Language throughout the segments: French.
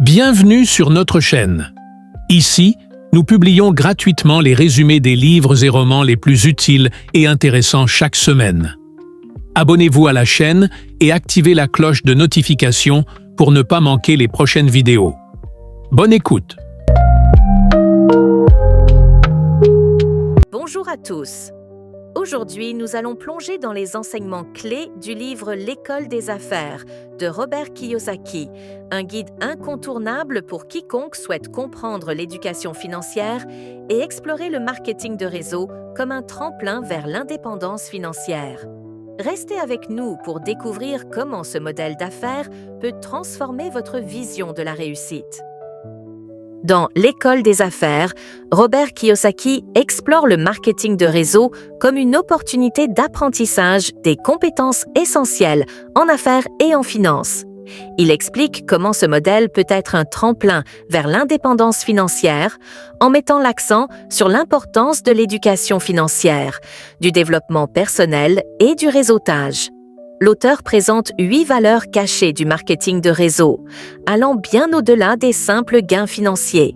Bienvenue sur notre chaîne. Ici, nous publions gratuitement les résumés des livres et romans les plus utiles et intéressants chaque semaine. Abonnez-vous à la chaîne et activez la cloche de notification pour ne pas manquer les prochaines vidéos. Bonne écoute! Bonjour à tous. Aujourd'hui, nous allons plonger dans les enseignements clés du livre L'école des affaires de Robert Kiyosaki, un guide incontournable pour quiconque souhaite comprendre l'éducation financière et explorer le marketing de réseau comme un tremplin vers l'indépendance financière. Restez avec nous pour découvrir comment ce modèle d'affaires peut transformer votre vision de la réussite. Dans L'école des affaires, Robert Kiyosaki explore le marketing de réseau comme une opportunité d'apprentissage des compétences essentielles en affaires et en finance. Il explique comment ce modèle peut être un tremplin vers l'indépendance financière en mettant l'accent sur l'importance de l'éducation financière, du développement personnel et du réseautage. L'auteur présente 8 valeurs cachées du marketing de réseau, allant bien au-delà des simples gains financiers.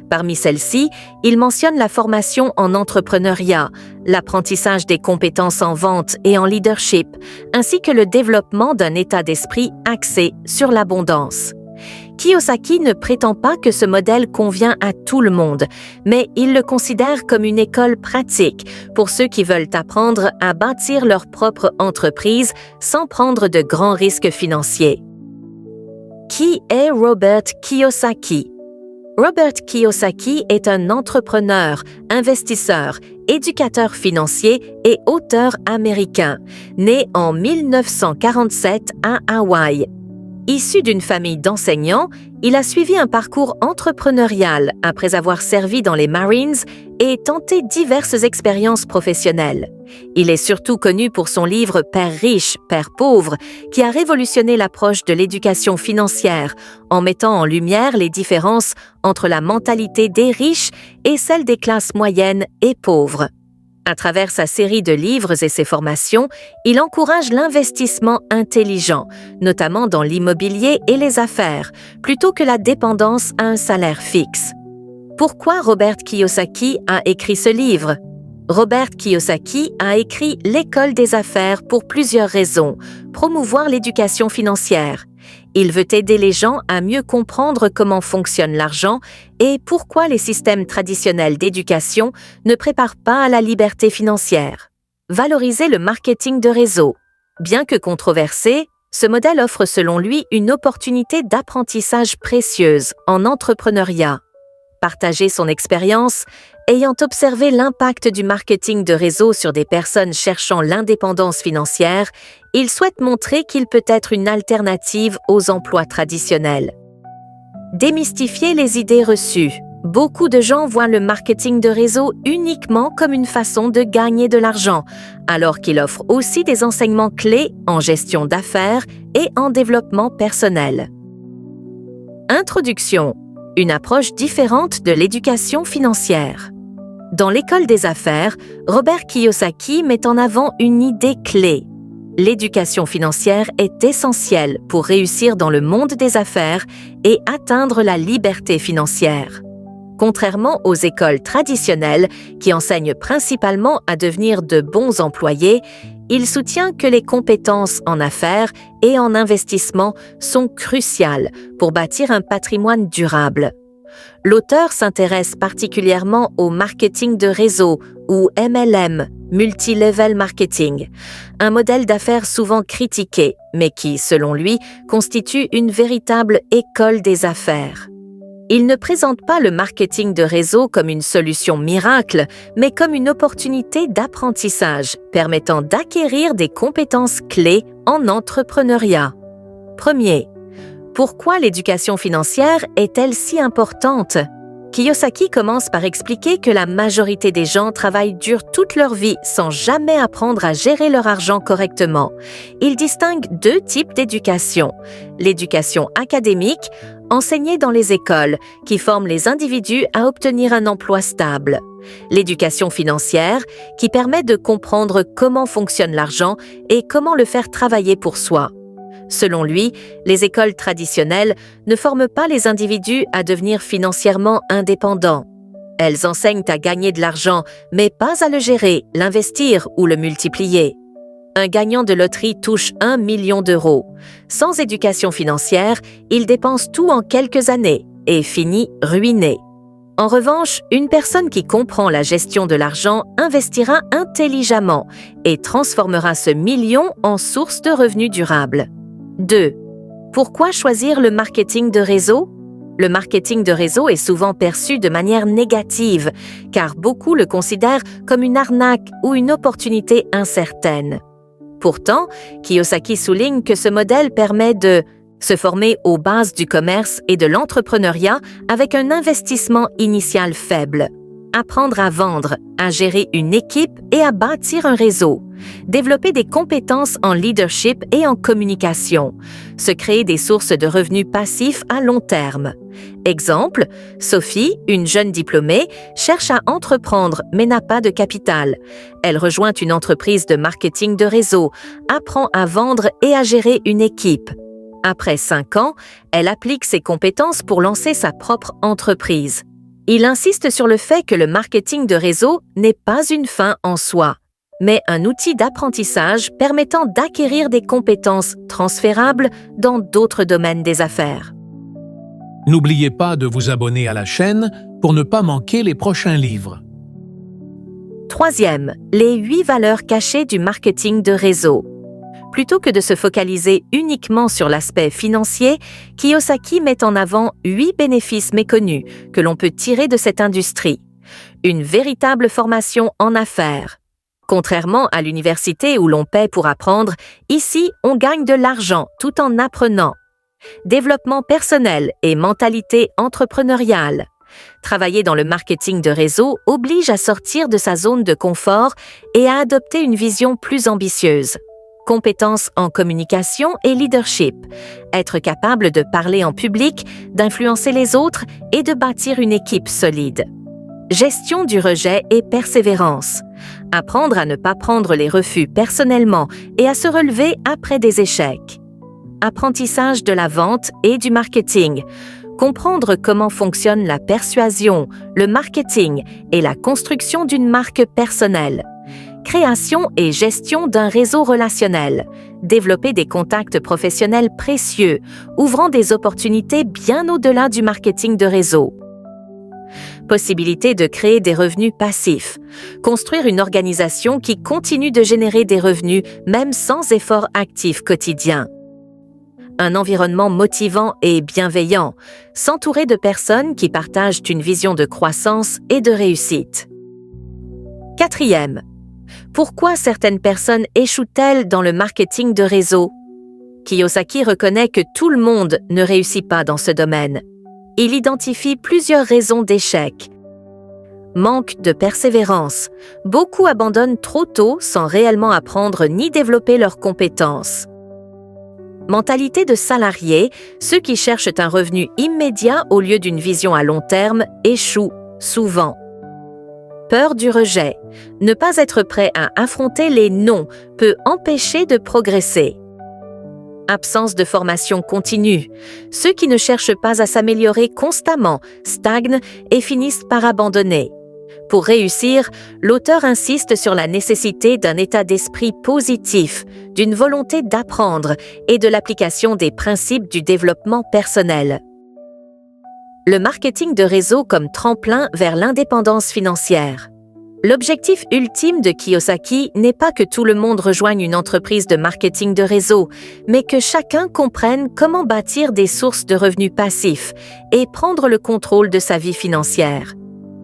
Parmi celles-ci, il mentionne la formation en entrepreneuriat, l'apprentissage des compétences en vente et en leadership, ainsi que le développement d'un état d'esprit axé sur l'abondance. Kiyosaki ne prétend pas que ce modèle convient à tout le monde, mais il le considère comme une école pratique pour ceux qui veulent apprendre à bâtir leur propre entreprise sans prendre de grands risques financiers. Qui est Robert Kiyosaki? Robert Kiyosaki est un entrepreneur, investisseur, éducateur financier et auteur américain, né en 1947 à Hawaï. Issu d'une famille d'enseignants, il a suivi un parcours entrepreneurial après avoir servi dans les Marines et tenté diverses expériences professionnelles. Il est surtout connu pour son livre « Père riche, Père pauvre » qui a révolutionné l'approche de l'éducation financière en mettant en lumière les différences entre la mentalité des riches et celle des classes moyennes et pauvres. À travers sa série de livres et ses formations, il encourage l'investissement intelligent, notamment dans l'immobilier et les affaires, plutôt que la dépendance à un salaire fixe. Pourquoi Robert Kiyosaki a écrit ce livre? Robert Kiyosaki a écrit L'école des affaires pour plusieurs raisons: promouvoir l'éducation financière. Il veut aider les gens à mieux comprendre comment fonctionne l'argent et pourquoi les systèmes traditionnels d'éducation ne préparent pas à la liberté financière. Valoriser le marketing de réseau. Bien que controversé, ce modèle offre selon lui une opportunité d'apprentissage précieuse en entrepreneuriat. Partager son expérience, ayant observé l'impact du marketing de réseau sur des personnes cherchant l'indépendance financière, il souhaite montrer qu'il peut être une alternative aux emplois traditionnels. Démystifier les idées reçues. Beaucoup de gens voient le marketing de réseau uniquement comme une façon de gagner de l'argent, alors qu'il offre aussi des enseignements clés en gestion d'affaires et en développement personnel. Introduction. Une approche différente de l'éducation financière. Dans l'école des affaires, Robert Kiyosaki met en avant une idée clé. L'éducation financière est essentielle pour réussir dans le monde des affaires et atteindre la liberté financière. Contrairement aux écoles traditionnelles qui enseignent principalement à devenir de bons employés, il soutient que les compétences en affaires et en investissement sont cruciales pour bâtir un patrimoine durable. L'auteur s'intéresse particulièrement au marketing de réseau ou MLM, Multi-Level Marketing, un modèle d'affaires souvent critiqué, mais qui, selon lui, constitue une véritable école des affaires. Il ne présente pas le marketing de réseau comme une solution miracle, mais comme une opportunité d'apprentissage permettant d'acquérir des compétences clés en entrepreneuriat. Premier, pourquoi l'éducation financière est-elle si importante? Kiyosaki commence par expliquer que la majorité des gens travaillent dur toute leur vie sans jamais apprendre à gérer leur argent correctement. Il distingue 2 types d'éducation. L'éducation académique, enseignée dans les écoles, qui forme les individus à obtenir un emploi stable. L'éducation financière, qui permet de comprendre comment fonctionne l'argent et comment le faire travailler pour soi. Selon lui, les écoles traditionnelles ne forment pas les individus à devenir financièrement indépendants. Elles enseignent à gagner de l'argent, mais pas à le gérer, l'investir ou le multiplier. Un gagnant de loterie touche 1 million d'euros. Sans éducation financière, il dépense tout en quelques années et finit ruiné. En revanche, une personne qui comprend la gestion de l'argent investira intelligemment et transformera ce million en source de revenus durables. 2. Pourquoi choisir le marketing de réseau ? Le marketing de réseau est souvent perçu de manière négative, car beaucoup le considèrent comme une arnaque ou une opportunité incertaine. Pourtant, Kiyosaki souligne que ce modèle permet de se former aux bases du commerce et de l'entrepreneuriat avec un investissement initial faible, apprendre à vendre, à gérer une équipe et à bâtir un réseau, développer des compétences en leadership et en communication, se créer des sources de revenus passifs à long terme. Exemple, Sophie, une jeune diplômée, cherche à entreprendre mais n'a pas de capital. Elle rejoint une entreprise de marketing de réseau, apprend à vendre et à gérer une équipe. Après 5 ans, elle applique ses compétences pour lancer sa propre entreprise. Il insiste sur le fait que le marketing de réseau n'est pas une fin en soi, mais un outil d'apprentissage permettant d'acquérir des compétences transférables dans d'autres domaines des affaires. N'oubliez pas de vous abonner à la chaîne pour ne pas manquer les prochains livres. 3e, les 8 valeurs cachées du marketing de réseau. Plutôt que de se focaliser uniquement sur l'aspect financier, Kiyosaki met en avant 8 bénéfices méconnus que l'on peut tirer de cette industrie. Une véritable formation en affaires. Contrairement à l'université où l'on paie pour apprendre, ici on gagne de l'argent tout en apprenant. Développement personnel et mentalité entrepreneuriale. Travailler dans le marketing de réseau oblige à sortir de sa zone de confort et à adopter une vision plus ambitieuse. Compétences en communication et leadership. Être capable de parler en public, d'influencer les autres et de bâtir une équipe solide. Gestion du rejet et persévérance. Apprendre à ne pas prendre les refus personnellement et à se relever après des échecs. Apprentissage de la vente et du marketing. Comprendre comment fonctionne la persuasion, le marketing et la construction d'une marque personnelle. Création et gestion d'un réseau relationnel. Développer des contacts professionnels précieux, ouvrant des opportunités bien au-delà du marketing de réseau. Possibilité de créer des revenus passifs. Construire une organisation qui continue de générer des revenus même sans effort actif quotidien. Un environnement motivant et bienveillant. S'entourer de personnes qui partagent une vision de croissance et de réussite. 4e. Pourquoi certaines personnes échouent-elles dans le marketing de réseau ? Kiyosaki reconnaît que tout le monde ne réussit pas dans ce domaine. Il identifie plusieurs raisons d'échec. Manque de persévérance. Beaucoup abandonnent trop tôt sans réellement apprendre ni développer leurs compétences. Mentalité de salarié, ceux qui cherchent un revenu immédiat au lieu d'une vision à long terme échouent souvent. Peur du rejet. Ne pas être prêt à affronter les non peut empêcher de progresser. Absence de formation continue. Ceux qui ne cherchent pas à s'améliorer constamment stagnent et finissent par abandonner. Pour réussir, l'auteur insiste sur la nécessité d'un état d'esprit positif, d'une volonté d'apprendre et de l'application des principes du développement personnel. Le marketing de réseau comme tremplin vers l'indépendance financière. L'objectif ultime de Kiyosaki n'est pas que tout le monde rejoigne une entreprise de marketing de réseau, mais que chacun comprenne comment bâtir des sources de revenus passifs et prendre le contrôle de sa vie financière.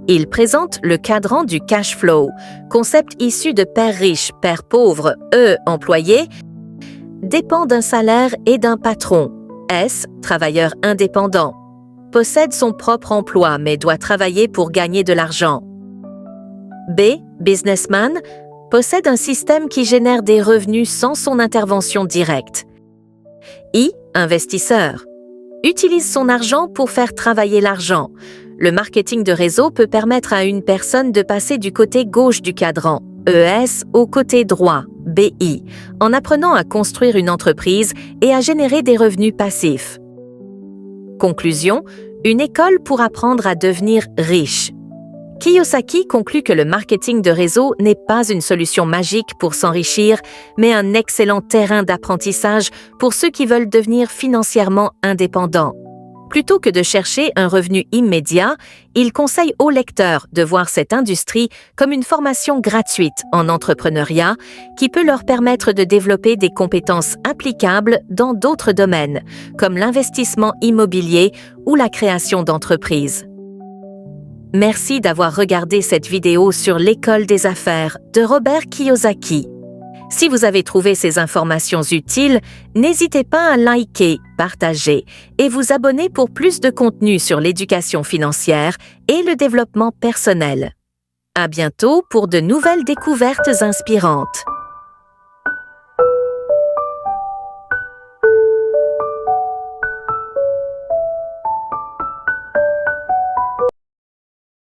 Il présente le cadran du cash flow, concept issu de père riche, père pauvre, employé, dépend d'un salaire et d'un patron, travailleur indépendant, possède son propre emploi mais doit travailler pour gagner de l'argent. Businessman, possède un système qui génère des revenus sans son intervention directe. Investisseur, utilise son argent pour faire travailler l'argent. Le marketing de réseau peut permettre à une personne de passer du côté gauche du cadran, ES au côté droit, BI, en apprenant à construire une entreprise et à générer des revenus passifs. Conclusion, une école pour apprendre à devenir riche. Kiyosaki conclut que le marketing de réseau n'est pas une solution magique pour s'enrichir, mais un excellent terrain d'apprentissage pour ceux qui veulent devenir financièrement indépendants. Plutôt que de chercher un revenu immédiat, il conseille aux lecteurs de voir cette industrie comme une formation gratuite en entrepreneuriat qui peut leur permettre de développer des compétences applicables dans d'autres domaines, comme l'investissement immobilier ou la création d'entreprises. Merci d'avoir regardé cette vidéo sur l'école des affaires de Robert Kiyosaki. Si vous avez trouvé ces informations utiles, n'hésitez pas à liker, partager et vous abonner pour plus de contenu sur l'éducation financière et le développement personnel. À bientôt pour de nouvelles découvertes inspirantes.